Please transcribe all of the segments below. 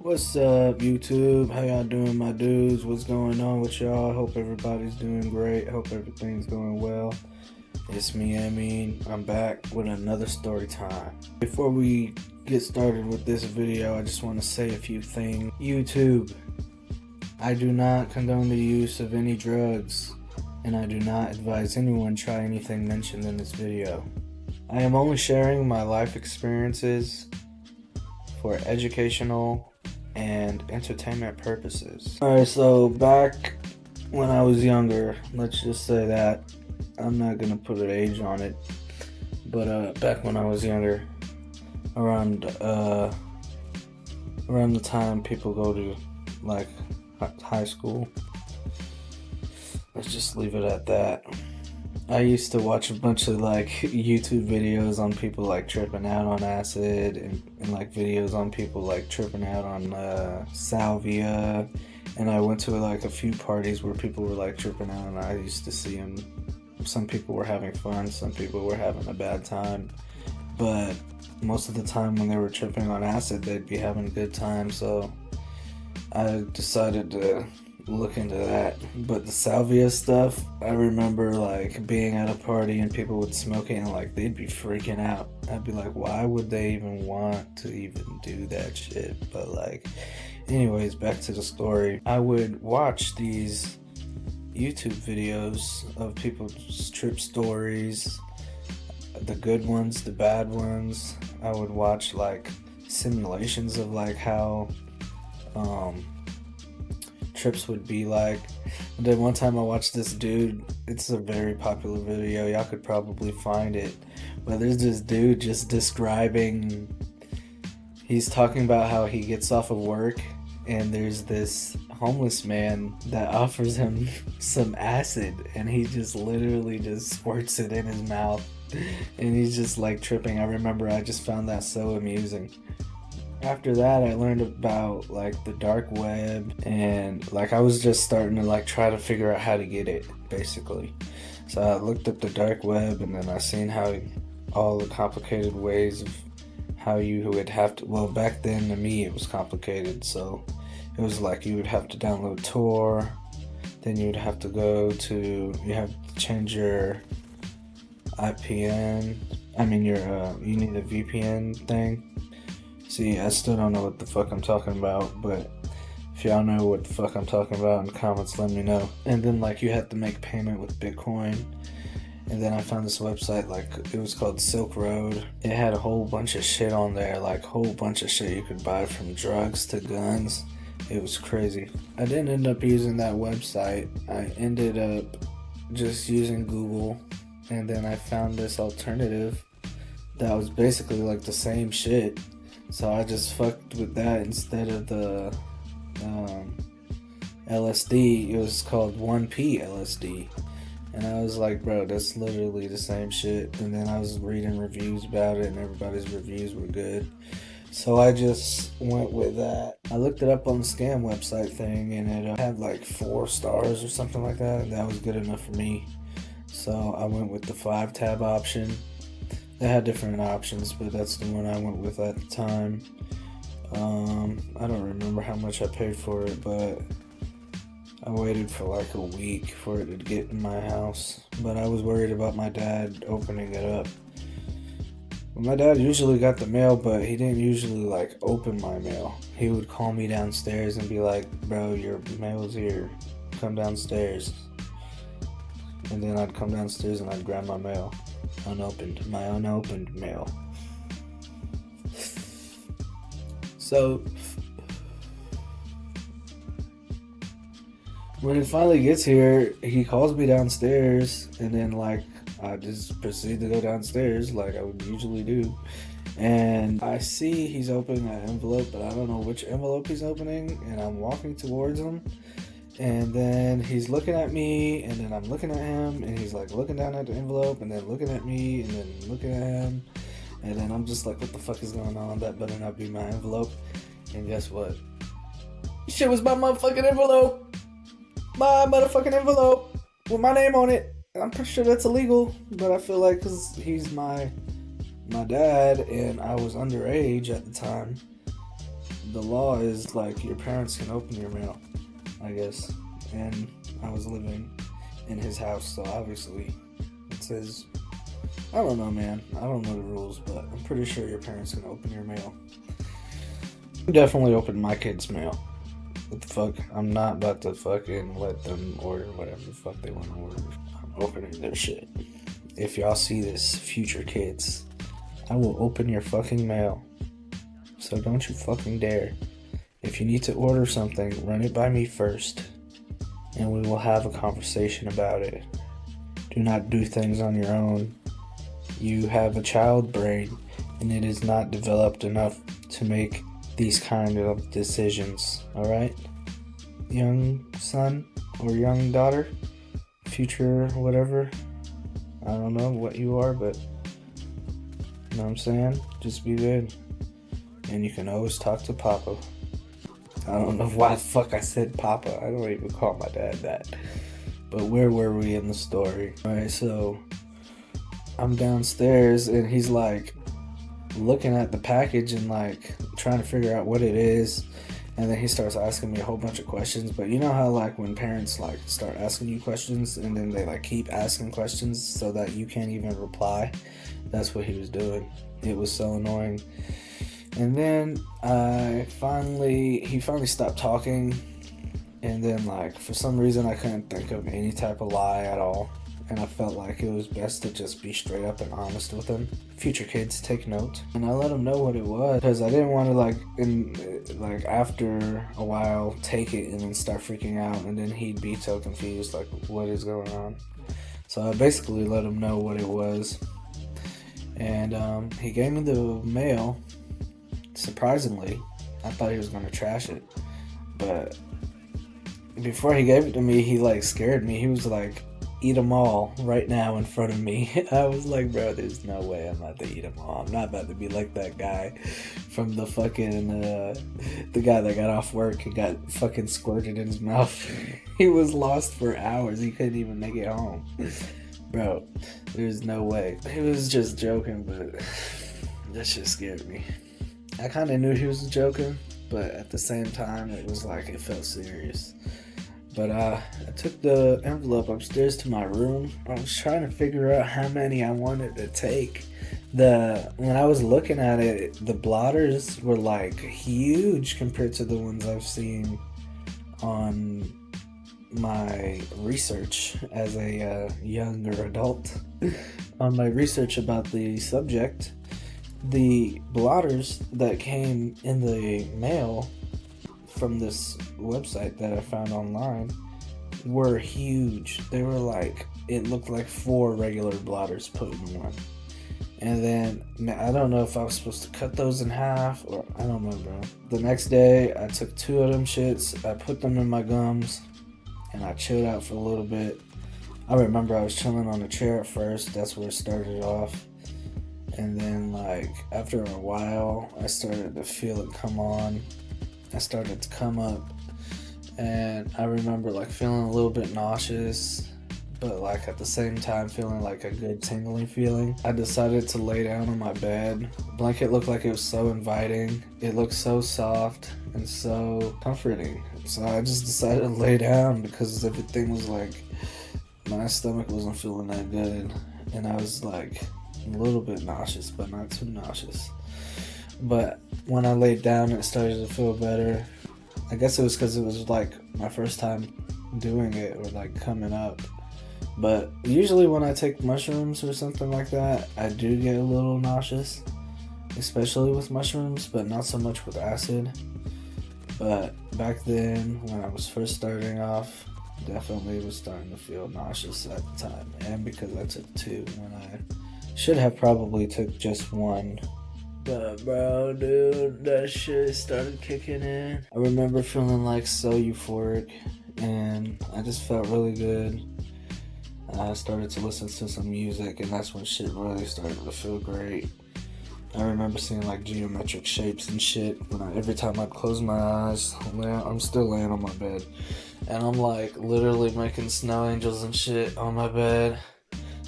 What's up, YouTube? How y'all doing, my dudes? What's going on with y'all? Hope everybody's doing great. Hope everything's going well. It's me, Amine. I'm back with another story time. Before we get started with this video, I just want to say a few things. YouTube, I do not condone the use of any drugs, and I do not advise anyone try anything mentioned in this video. I am only sharing my life experiences for educational and entertainment purposes. Alright, so back when I was younger, let's just say that, I'm not gonna put an age on it, but back when I was younger, around the time people go to like high school, let's just leave it at that. I used to watch a bunch of like YouTube videos on people like tripping out on acid and like videos on people like tripping out on salvia, and I went to like a few parties where people were like tripping out, and I used to see them. Some people were having fun, some people were having a bad time, but most of the time when they were tripping on acid, they'd be having a good time, so I decided to look into that. But the salvia stuff, I remember like being at a party and people would smoke it and like they'd be freaking out. I'd be like, why would they even want to even do that shit? But like, anyways, back to the story. I would watch these YouTube videos of people's trip stories, the good ones, the bad ones. I would watch like simulations of like how trips would be like. And then one time I watched this dude, it's a very popular video, y'all could probably find it, but there's this dude just describing, he's talking about how he gets off of work and there's this homeless man that offers him some acid, and he just literally just squirts it in his mouth and he's just like tripping. I remember I just found that so amusing. After that, I learned about like the dark web, and like I was just starting to like try to figure out how to get it, basically. So I looked up the dark web, and then I seen how all the complicated ways of how you would have to, well, back then to me it was complicated, so it was like you would have to download Tor, then you'd have to you have to change your IPN, you need a VPN thing. See, I still don't know what the fuck I'm talking about, but if y'all know what the fuck I'm talking about in the comments, let me know. And then like you had to make payment with Bitcoin. And then I found this website, like it was called Silk Road. It had a whole bunch of shit on there, like whole bunch of shit you could buy, from drugs to guns. It was crazy. I didn't end up using that website. I ended up just using Google, and then I found this alternative that was basically like the same shit. So I just fucked with that instead of the LSD. It was called 1P LSD. And I was like, bro, that's literally the same shit. And then I was reading reviews about it, and everybody's reviews were good. So I just went with that. I looked it up on the scam website thing, and it had like 4 stars or something like that. And that was good enough for me. So I went with the 5-tab option. They had different options, but that's the one I went with at the time. I don't remember how much I paid for it, but I waited for like a week for it to get in my house. But I was worried about my dad opening it up. My dad usually got the mail, but he didn't usually like open my mail. He would call me downstairs and be like, bro, your mail's here, come downstairs. And then I'd come downstairs and I'd grab my mail. My unopened mail. So when it finally gets here, he calls me downstairs, and then like I just proceed to go downstairs like I would usually do, and I see he's opening an envelope, but I don't know which envelope he's opening, and I'm walking towards him, and then he's looking at me, and then I'm looking at him, and he's like looking down at the envelope, and then looking at me, and then looking at him, and then I'm just like, what the fuck is going on? That better not be my envelope. And guess what? Shit was my motherfucking envelope. My motherfucking envelope with my name on it. I'm pretty sure that's illegal, but I feel like because he's my dad and I was underage at the time, the law is like your parents can open your mail, I guess. And I was living in his house, so obviously it says, I don't know, man. I don't know the rules, but I'm pretty sure your parents can open your mail. I definitely opened my kids' mail. What the fuck? I'm not about to fucking let them order whatever the fuck they want to order. I'm opening their shit. If y'all see this, future kids, I will open your fucking mail. So don't you fucking dare. If you need to order something, run it by me first, and we will have a conversation about it. Do not do things on your own. You have a child brain, and it is not developed enough to make these kind of decisions, alright? Young son or young daughter, future whatever, I don't know what you are, but you know what I'm saying? Just be good. And you can always talk to Papa. I don't know why the fuck I said Papa. I don't even call my dad that. But where were we in the story? Alright, so I'm downstairs and he's like looking at the package and like trying to figure out what it is, and then he starts asking me a whole bunch of questions. But you know how like when parents like start asking you questions and then they like keep asking questions so that you can't even reply? That's what he was doing. It was so annoying. And then he finally stopped talking, and then like for some reason I couldn't think of any type of lie at all. And I felt like it was best to just be straight up and honest with him. Future kids, take note. And I let him know what it was, because I didn't want to after a while take it and then start freaking out, and then he'd be so confused like what is going on. So I basically let him know what it was, and he gave me the mail. Surprisingly, I thought he was going to trash it, but before he gave it to me, he like scared me. He was like, eat them all right now in front of me. I was like, bro, there's no way I'm about to eat them all. I'm not about to be like that guy from the fucking the guy that got off work and got fucking squirted in his mouth. He was lost for hours. He couldn't even make it home. Bro, there's no way. He was just joking, but that shit scared me. I kind of knew he was joking, but at the same time it was like it felt serious. But I took the envelope upstairs to my room. I was trying to figure out how many I wanted to take. When I was looking at it, the blotters were like huge compared to the ones I've seen on my research as a younger adult. On my research about the subject, the blotters that came in the mail from this website that I found online were huge. They were like, it looked like 4 regular blotters put in one. And then, I don't know if I was supposed to cut those in half, or I don't know, bro. The next day, I took 2 of them shits, I put them in my gums, and I chilled out for a little bit. I remember I was chilling on a chair at first. That's where it started off. And then, like, after a while, I started to feel it come on. I started to come up, and I remember like feeling a little bit nauseous, but like at the same time feeling like a good tingling feeling. I decided to lay down on my bed. The blanket looked like it was so inviting. It looked so soft and so comforting. So I just decided to lay down because everything was like, my stomach wasn't feeling that good, and I was like a little bit nauseous, but not too nauseous. But when I laid down, it started to feel better. I guess it was because it was like my first time doing it, or like coming up. But usually when I take mushrooms or something like that, I do get a little nauseous, especially with mushrooms, but not so much with acid. But back then, when I was first starting off, definitely was starting to feel nauseous at the time. And because I took 2 when I should have probably took just 1. But bro, dude, that shit started kicking in. I remember feeling like so euphoric, and I just felt really good. I started to listen to some music, and that's when shit really started to feel great. I remember seeing like geometric shapes and shit every time I'd close my eyes. I'm still laying on my bed, and I'm like literally making snow angels and shit on my bed,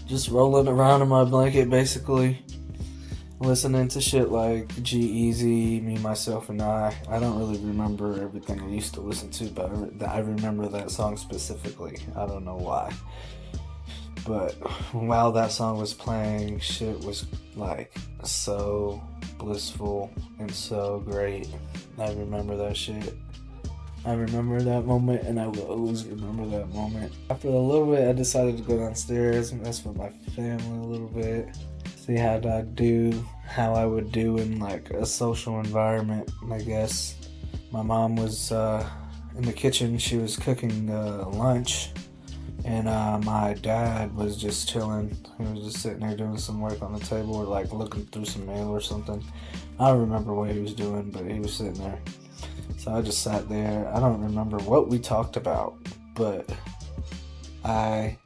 just rolling around in my blanket basically. listening to shit like G-Eazy, Me, Myself, and I. I don't really remember everything I used to listen to, but I remember that song specifically. I don't know why. But while that song was playing, shit was like so blissful and so great. I remember that shit. I remember that moment, and I will always remember that moment. After a little bit, I decided to go downstairs and mess with my family a little bit. See how I would do in like a social environment, I guess. My mom was in the kitchen. She was cooking lunch. And my dad was just chilling. He was just sitting there doing some work on the table or like looking through some mail or something. I don't remember what he was doing, but he was sitting there. So I just sat there. I don't remember what we talked about, but I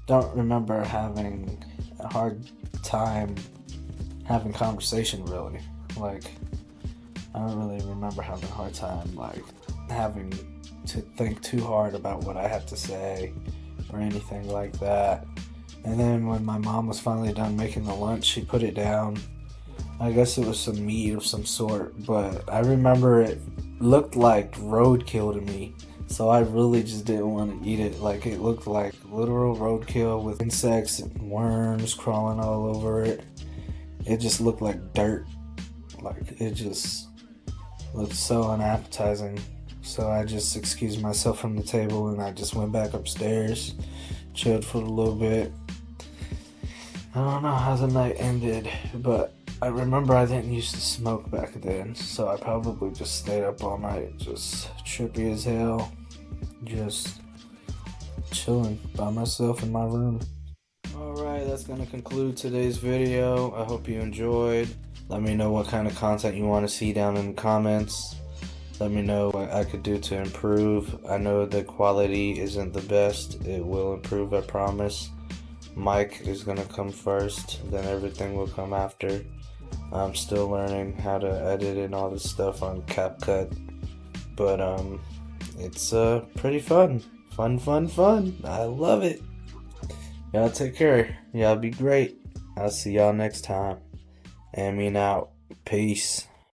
don't remember having a hard time having conversation really. Like, I don't really remember having a hard time like having to think too hard about what I had to say or anything like that. And then when my mom was finally done making the lunch, she put it down. I guess it was some meat of some sort, but I remember it looked like roadkill to me, so I really just didn't want to eat it. Like, it looked like literal roadkill with insects and worms crawling all over it. It just looked like dirt. Like, it just looked so unappetizing. So I just excused myself from the table and I just went back upstairs, chilled for a little bit. I don't know how the night ended, but I remember I didn't used to smoke back then, so I probably just stayed up all night, just trippy as hell, just chilling by myself in my room. Alright, that's going to conclude today's video. I hope you enjoyed. Let me know what kind of content you want to see down in the comments. Let me know what I could do to improve. I know the quality isn't the best. It will improve, I promise. Mic is going to come first, then everything will come after. I'm still learning how to edit and all this stuff on CapCut. But it's pretty fun. Fun. I love it. Y'all take care. Y'all be great. I'll see y'all next time. Amine out. Peace.